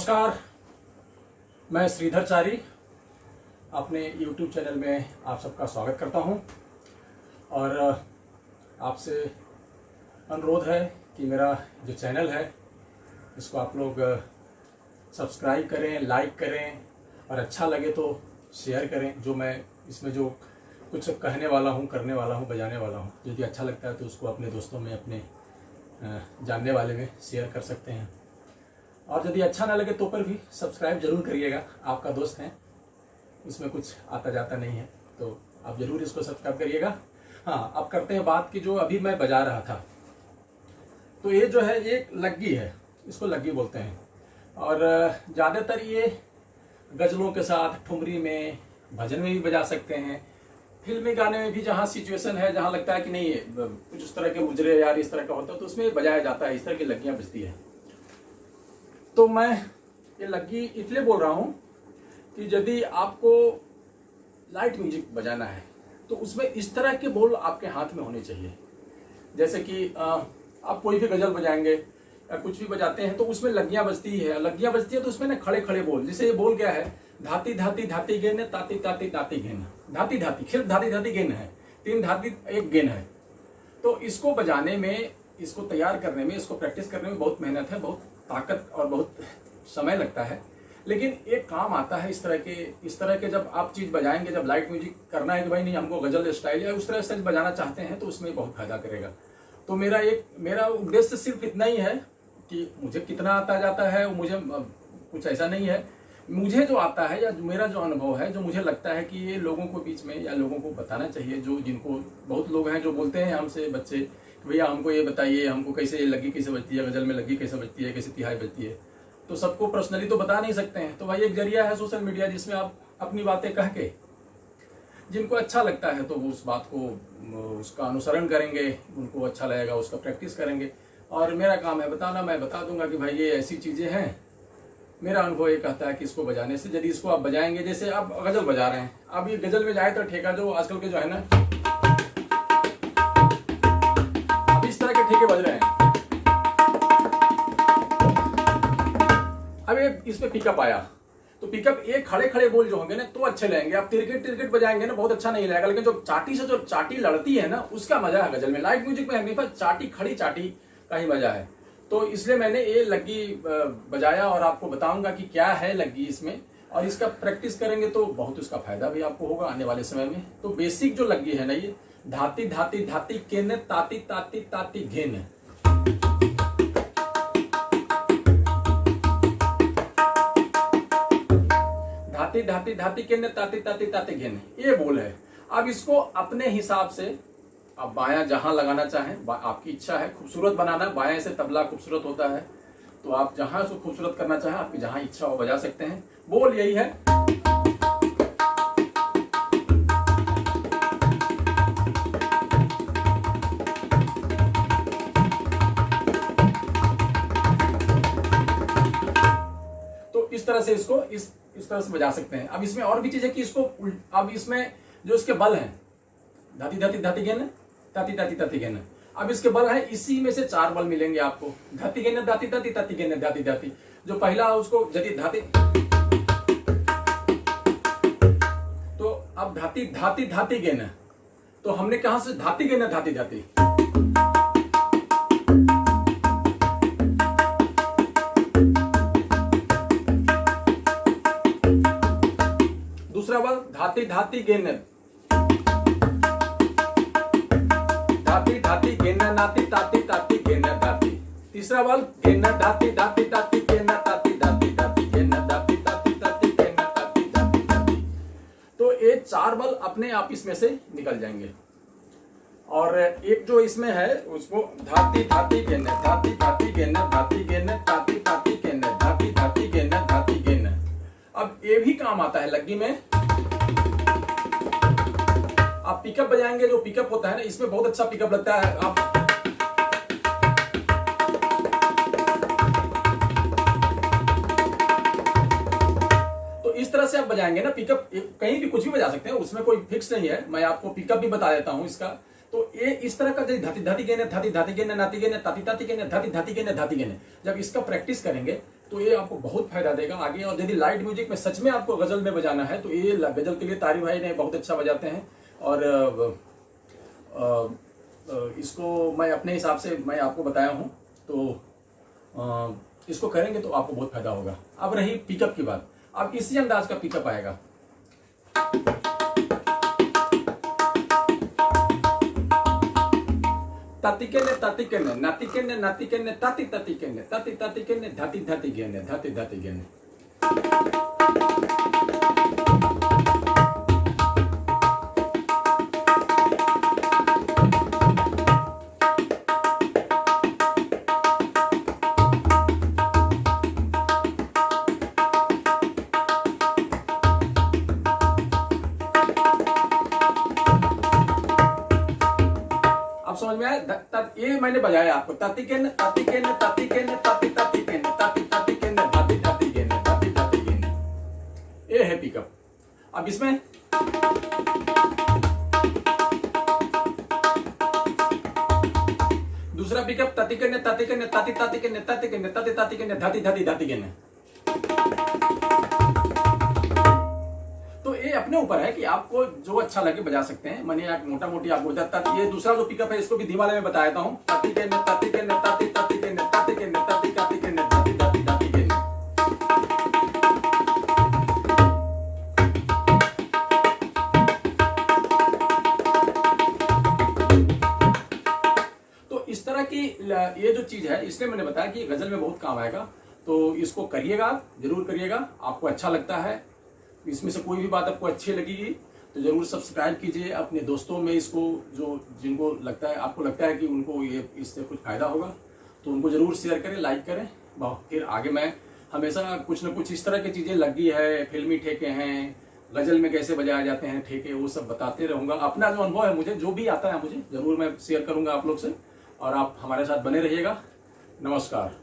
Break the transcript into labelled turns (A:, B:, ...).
A: नमस्कार, मैं श्रीधर चारी अपने YouTube चैनल में आप सबका स्वागत करता हूं और आपसे अनुरोध है कि मेरा जो चैनल है इसको आप लोग सब्सक्राइब करें, लाइक करें और अच्छा लगे तो शेयर करें। जो मैं इसमें जो कुछ कहने वाला हूं, करने वाला हूं, बजाने वाला हूं, यदि अच्छा लगता है तो उसको अपने दोस्तों में, अपने जानने वाले में शेयर कर सकते हैं। और यदि अच्छा ना लगे तो पर भी सब्सक्राइब जरूर करिएगा। आपका दोस्त है, इसमें कुछ आता जाता नहीं है, तो आप जरूर इसको सब्सक्राइब करिएगा। हाँ, अब करते हैं बात की जो अभी मैं बजा रहा था। तो ये जो है ये लग्गी है, इसको लग्गी बोलते हैं। और ज़्यादातर ये गज़लों के साथ, ठुमरी में, भजन में भी बजा सकते हैं। फिल्मी गाने में भी जहाँ सिचुएशन है, जहाँ लगता है कि नहीं कुछ उस तरह के मुजरे यार इस तरह का होता है, तो उसमें बजाया जाता है। इस तरह की लग्गियाँ बजती है। तो मैं ये लग्गी इसलिए बोल रहा हूँ कि यदि आपको लाइट म्यूजिक बजाना है तो उसमें इस तरह के बोल आपके हाथ में होने चाहिए। जैसे कि आप कोई भी गज़ल बजाएंगे या कुछ भी बजाते हैं तो उसमें लग्गियाँ बजती है। लग्गियाँ बजती है तो उसमें ना खड़े खड़े बोल, जैसे ये बोल क्या है, धाती धाती धाती गेन, ताती ताती ताती गेन। धाती धाती, सिर्फ धाती धाती गेन है, 3 धाती 1 गेन है। तो इसको बजाने में, इसको तैयार करने में, इसको प्रैक्टिस करने में बहुत मेहनत है, बहुत ताकत और बहुत समय लगता है। लेकिन एक काम आता है इस तरह के जब आप चीज़ बजाएंगे, जब लाइट म्यूजिक करना है कि भाई नहीं हमको गज़ल स्टाइल या उस तरह से बजाना चाहते हैं तो उसमें बहुत फायदा करेगा। तो मेरा उद्देश्य सिर्फ इतना ही है कि मुझे कितना आता जाता है, मुझे कुछ ऐसा नहीं है। मुझे जो आता है या मेरा जो अनुभव है, जो मुझे लगता है कि ये लोगों को बीच में या लोगों को बताना चाहिए, जो जिनको बहुत लोग हैं जो बोलते हैं हमसे बच्चे कि भैया हमको ये बताइए, हमको कैसे लग्गी कैसे बजती है, गज़ल में लग्गी कैसे बजती है, कैसे तिहाई बजती है। तो सबको पर्सनली तो बता नहीं सकते हैं। तो भाई एक जरिया है सोशल मीडिया, जिसमें आप अपनी बातें कह के जिनको अच्छा लगता है तो वो उस बात को, उसका अनुसरण करेंगे, उनको अच्छा लगेगा, उसका प्रैक्टिस करेंगे। और मेरा काम है बताना, मैं बता दूंगा कि भाई ये ऐसी चीज़ें हैं। मेरा अनुभव ये कहता है कि इसको बजाने से, यदि इसको आप बजाएंगे, जैसे आप गज़ल बजा रहे हैं, अब ये गज़ल में जाए तो ठेका जो आजकल के जो है ना, अब इस तरह के ठेके बज रहे हैं। अब ये इसमें पिकअप आया तो पिकअप एक खड़े खड़े बोल जो होंगे ना तो अच्छे लगेंगे। आप तिरकिट तिरकिट बजाएंगे ना बहुत अच्छा नहीं लगेगा। लेकिन जो चाटी से जो चाटी लड़ती है ना, उसका मजा है गज़ल में। लाइट म्यूजिक में हमेशा चाटी, खड़ी चाटी का ही मजा है। तो इसलिए मैंने ये लग्गी बजाया और आपको बताऊंगा कि क्या है लग्गी इसमें, और इसका प्रैक्टिस करेंगे तो बहुत उसका फायदा भी आपको होगा आने वाले समय में। तो बेसिक जो लग्गी है ना, ये धाती धाती धाती केन, ताती ताती ताती घेन। धाती धाती धाती केन, ताती ताती ताती घेन, ये बोल है। अब इसको अपने हिसाब से आप बायां जहां लगाना चाहें, आपकी इच्छा है। खूबसूरत बनाना, बायां से तबला खूबसूरत होता है, तो आप जहां उसको खूबसूरत करना चाहें, आपकी जहां इच्छा हो बजा सकते हैं। बोल यही है। तो इस तरह से इसको इस तरह से बजा सकते हैं। अब इसमें और भी चीज है कि इसको, अब इसमें जो इसके बल हैं, धाती धाती धाती गेन, ताती ताती ताती गेन, अब इसके बल है, इसी में से 4 बल मिलेंगे आपको। धाती गेन, दाती ताती ताती गेन, दाती दाती। जो पहला उसको यदि धाती, तो अब धाती धाती धाती गेन, तो हमने कहां से धाती गेन, धाती धाती। दूसरा बल धाती धाती गेन, धाती धाती गेन, नाती ताती ताती गेन दाती। तीसरा बल गेन धाती धाती ताती गेन, ताती धाती ताती गेन, दाती ताती ताती गेन, ताती धाती ताती। तो ये 4 बल अपने आप इसमें से निकल जाएंगे। और एक जो इसमें है उसको धाती धाती गेन, धाती धाती गेन, धाती गेन, ताती ताती गेन, धाती धाती गेन, धाती गेन। अब ये भी काम आता है लग्गी में। आप पिकअप बजाएंगे, जो पिकअप होता है ना, इसमें बहुत अच्छा पिकअप लगता है। आप तो इस तरह से आप बजाएंगे ना, पिकअप कहीं भी कुछ भी बजा सकते हैं, उसमें कोई फिक्स नहीं है। मैं आपको पिकअप भी बता देता हूं इसका। तो ये इस तरह का धाती धाती गेन, धाती धाती गेन, नाती गेन, ताती ताती गेन, धाती धाती गेन, धाती गेन। जब इसका प्रैक्टिस करेंगे तो ये आपको बहुत फायदा देगा आगे। और यदि लाइट म्यूजिक में सच में आपको गजल में बजाना है तो ये गजल के लिए तारी भाई ने बहुत अच्छा बजाते हैं। और इसको मैं अपने हिसाब से मैं आपको बताया हूँ, तो इसको करेंगे तो आपको बहुत फायदा होगा। अब रही पिकअप की बात, अब इसी अंदाज का पिकअप आएगा। तातिकेने तातिकेने नातिकेने नातिकेने ताति तातिकेने ताति तातिकेने धाति धाति गेने धाति धाति गेने। समझ में आया? ये मैंने बजाया आपको, ताति केने ताति केने ताति केने ताति ताति केने ताति ताति केने धाति धाति गेने धाति धाति गेने। ये है पिकअप। अब इसमें दूसरा पिकअप ताति केने ताति केने ताति ताति केने ताति केने ताति ताति केने धाति धाति धाति गेने। तो ये अपने ऊपर है कि आपको जो अच्छा लगे बजा सकते हैं। मैंने एक मोटा मोटी आपको बताया। ये दूसरा जो पिकअप है इसको भी धीमा में बता देता हूं। ताति केने ताति केने ताति ताति केने ताति केने ताति ताति केने धाति धाति धाति केने। तो इस तरह की ये जो चीज है इसलिए मैंने बताया कि गजल में बहुत काम आएगा। तो इसको करिएगा, आप जरूर करिएगा, आपको अच्छा लगता है। इसमें से कोई भी बात आपको अच्छी लगेगी तो जरूर सब्सक्राइब कीजिए अपने दोस्तों में इसको, जो जिनको लगता है, आपको लगता है कि उनको ये इससे कुछ फायदा होगा तो उनको जरूर शेयर करें, लाइक करें। फिर आगे मैं हमेशा कुछ न कुछ इस तरह की चीज़ें लगी है, फिल्मी ठेके हैं, गज़ल में कैसे बजाए जाते हैं ठेके, वो सब बताते रहूँगा। अपना जो अनुभव है, मुझे जो भी आता है मुझे जरूर मैं शेयर करूँगा आप लोग से। और आप हमारे साथ बने रहिएगा। नमस्कार।